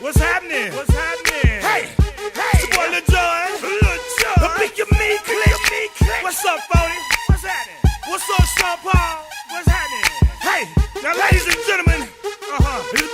What's happening? What's happening? Hey, it's your boy Lil Jon. Lil Jon. The Pick Your Me Click. What's up, Phony? What's happening? What's up, Sean Paul? What's happening? Hey, now ladies and gentlemen, it's